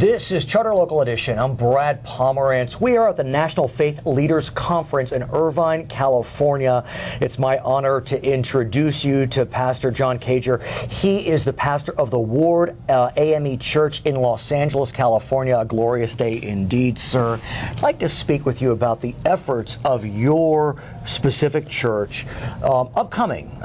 This is Charter Local Edition. I'm Brad Pomerance. We are at the National Faith Leaders Conference in Irvine, California. It's my honor to introduce you to Pastor John Cager. He is the pastor of the Ward AME Church in Los Angeles, California. A glorious day indeed, sir. I'd like to speak with you about the efforts of your specific church upcoming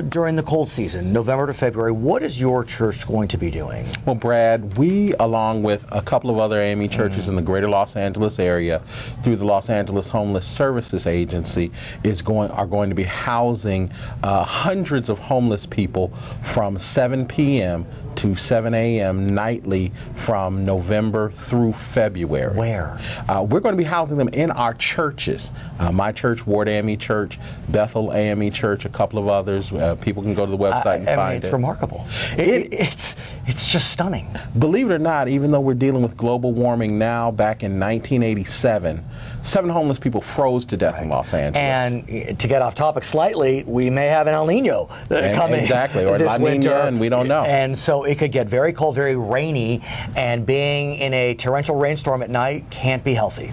during the cold season, November to February. What is your church going to be doing? Well, Brad, we, along with a couple of other AME churches in the greater Los Angeles area, through the Los Angeles Homeless Services Agency, are going to be housing hundreds of homeless people from 7 p.m. to 7 a.m. nightly from November through February. Where? We're going to be housing them in our churches. My church, Ward AME Church, Bethel AME Church, a couple of others. People can go to the website and find it. It's remarkable. It's just stunning. Believe it or not, even though we're dealing with global warming now, back in 1987, 7 homeless people froze to death in Los Angeles. And to get off topic slightly, we may have an El Nino coming. Exactly, or La Nina, and we don't know. And so it could get very cold, very rainy, and being in a torrential rainstorm at night can't be healthy.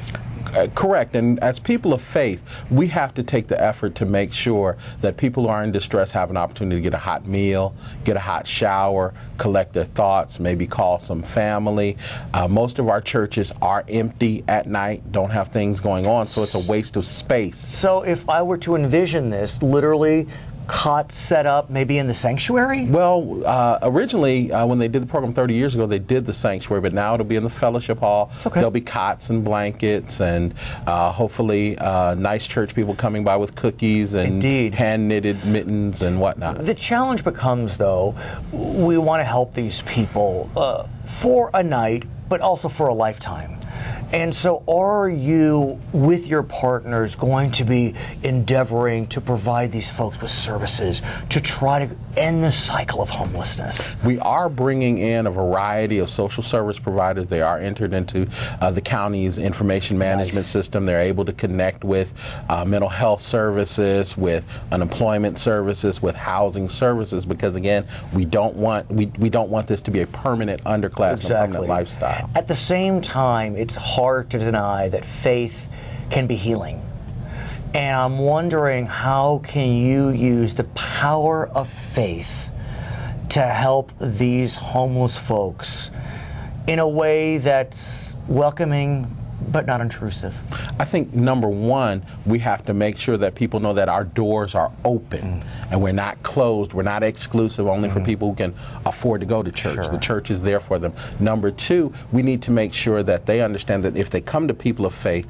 Correct. And as people of faith, we have to take the effort to make sure that people who are in distress have an opportunity to get a hot meal, get a hot shower, collect their thoughts, maybe call some family. Most of our churches are empty at night, don't have things going on, so it's a waste of space. So if I were to envision this, literally cot set up maybe in the sanctuary? Well, originally when they did the program 30 years ago, they did the sanctuary, but now it'll be in the fellowship hall. Okay. There'll be cots and blankets and hopefully nice church people coming by with cookies and hand-knitted mittens and whatnot. The challenge becomes, though, we want to help these people for a night, but also for a lifetime. And so are you, with your partners, going to be endeavoring to provide these folks with services to try to end the cycle of homelessness? We are bringing in a variety of social service providers. They are entered into the county's information management system. They're able to connect with mental health services, with unemployment services, with housing services, because again, we don't want this to be a permanent underclass and permanent lifestyle. At the same time, it's hard to deny that faith can be healing. And I'm wondering, how can you use the power of faith to help these homeless folks in a way that's welcoming but not intrusive? I think number one, we have to make sure that people know that our doors are open and we're not closed. We're not exclusive only for people who can afford to go to church. Sure. The church is there for them. Number two, we need to make sure that they understand that if they come to people of faith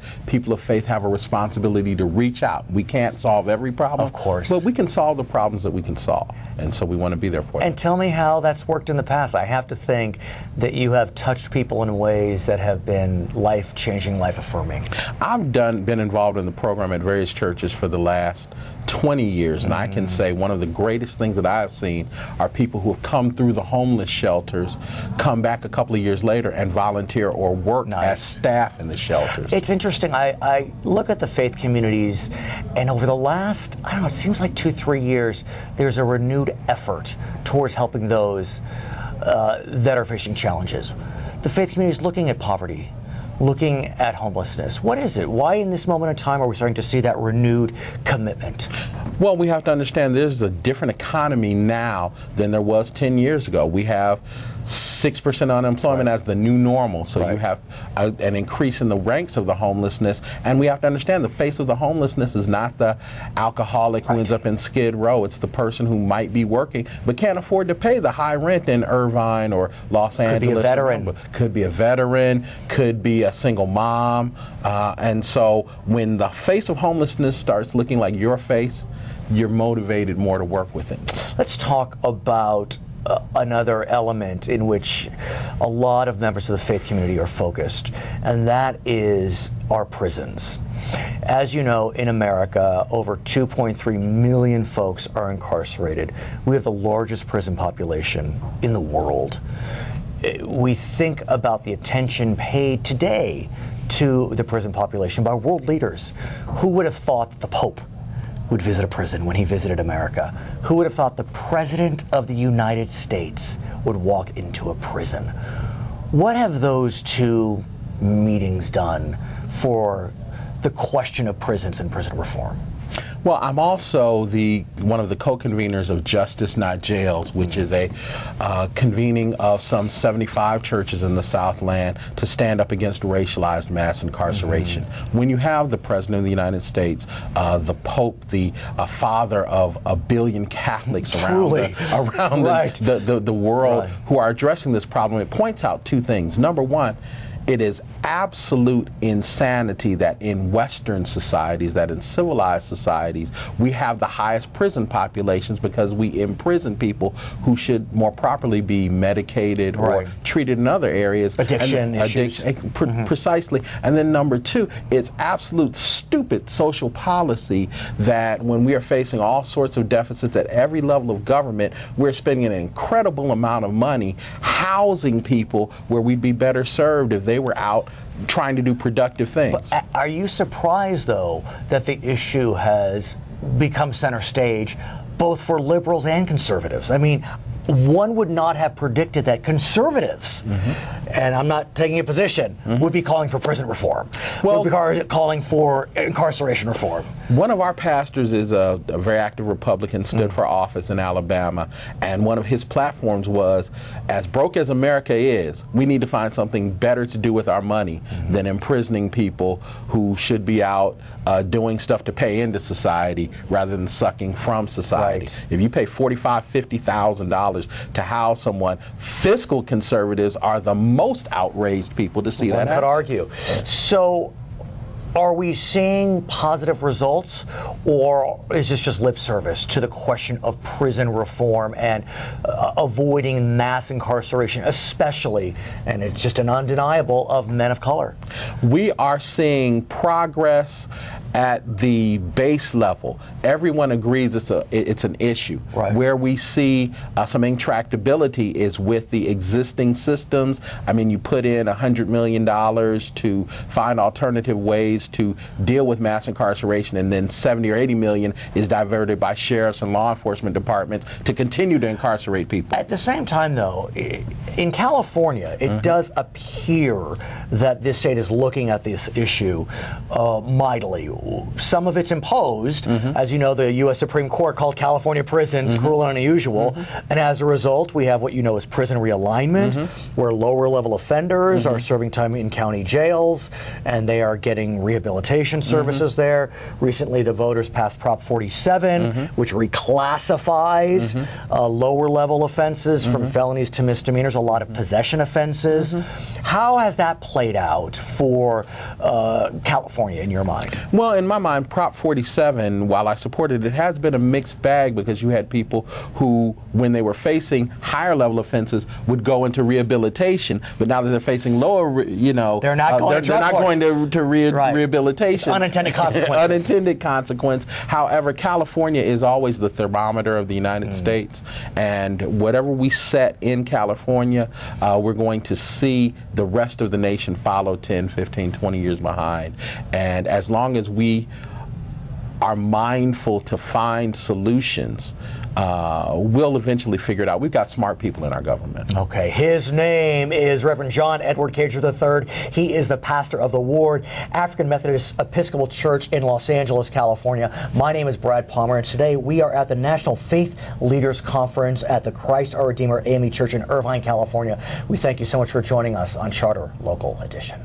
have a responsibility to reach out. We can't solve every problem, of course, but we can solve the problems that we can solve. And so we want to be there for them. And tell me how that's worked in the past. I have to think that you have touched people in ways that have been life-changing, life-affirming. I've been involved in the program at various churches for the last 20 years, and I can say one of the greatest things that I have seen are people who have come through the homeless shelters, come back a couple of years later and volunteer or work as staff in the shelters. It's interesting. I look at the faith communities, and over the last, I don't know, it seems like 2-3 years, there's a renewed effort towards helping those that are facing challenges. The faith community is looking at poverty, looking at homelessness. What is it? Why in this moment in time are we starting to see that renewed commitment? Well, we have to understand there's a different economy now than there was 10 years ago. We have 6% unemployment as the new normal, so you have an increase in the ranks of the homelessness, and we have to understand the face of the homelessness is not the alcoholic who ends up in Skid Row. It's the person who might be working but can't afford to pay the high rent in Irvine or Los Angeles. Could be a veteran. Could be a veteran, could be a single mom, and so when the face of homelessness starts looking like your face, you're motivated more to work with it. Let's talk about another element in which a lot of members of the faith community are focused, and that is our prisons. As you know, in America, over 2.3 million folks are incarcerated. We have the largest prison population in the world. We think about the attention paid today to the prison population by world leaders. Who would have thought that the Pope would visit a prison when he visited America? Who would have thought the President of the United States would walk into a prison? What have those two meetings done for the question of prisons and prison reform? Well, I'm also one of the co-conveners of Justice Not Jails, which is a convening of some 75 churches in the Southland to stand up against racialized mass incarceration. When you have the President of the United States, the Pope, the father of a billion Catholics around the world who are addressing this problem, it points out two things. Number one, it is absolute insanity that in Western societies, that in civilized societies, we have the highest prison populations because we imprison people who should more properly be medicated or treated in other areas. Addiction issues. Precisely. And then number two, it's absolute stupid social policy that when we are facing all sorts of deficits at every level of government, we're spending an incredible amount of money housing people where we'd be better served if they were out trying to do productive things. But are you surprised, though, that the issue has become center stage both for liberals and conservatives? I mean, one would not have predicted that conservatives, and I'm not taking a position, would be calling for prison reform, would be calling for incarceration reform. One of our pastors is a very active Republican, stood for office in Alabama, and one of his platforms was, as broke as America is, we need to find something better to do with our money than imprisoning people who should be out doing stuff to pay into society rather than sucking from society. If you pay $45,000, $50,000 to house someone, fiscal conservatives are the most outraged people to see that happen. One could argue. So, are we seeing positive results, or is this just lip service to the question of prison reform and avoiding mass incarceration, especially, and it's just an undeniable, of men of color? We are seeing progress at the base level. Everyone agrees it's an issue. Where we see some intractability is with the existing systems. I mean, you put in $100 million to find alternative ways to deal with mass incarceration, and then 70 or 80 million is diverted by sheriffs and law enforcement departments to continue to incarcerate people. At the same time, though, in California, it does appear that this state is looking at this issue mightily. Some of it's imposed. As you know, the U.S. Supreme Court called California prisons cruel and unusual, and as a result, we have what you know as prison realignment, where lower-level offenders are serving time in county jails, and they are getting rehabilitation services there. Recently, the voters passed Prop 47, which reclassifies lower-level offenses from felonies to misdemeanors, a lot of possession offenses. How has that played out for California, in your mind? Well, in my mind, Prop 47, while I supported it, has been a mixed bag, because you had people who, when they were facing higher-level offenses, would go into rehabilitation, but now that they're facing lower, they're not going to rehabilitation. Unintended consequences. Unintended consequence. However, California is always the thermometer of the United States, and whatever we set in California, we're going to see the rest of the nation follow 10, 15, 20 years behind. And as long as we are mindful to find solutions, we'll eventually figure it out. We've got smart people in our government. Okay. His name is Reverend John Edward Cager III. He is the pastor of the Ward African Methodist Episcopal Church in Los Angeles, California. My name is Brad Pomerance. Today we are at the National Faith Leaders Conference at the Christ Our Redeemer AME Church in Irvine, California. We thank you so much for joining us on Charter Local Edition.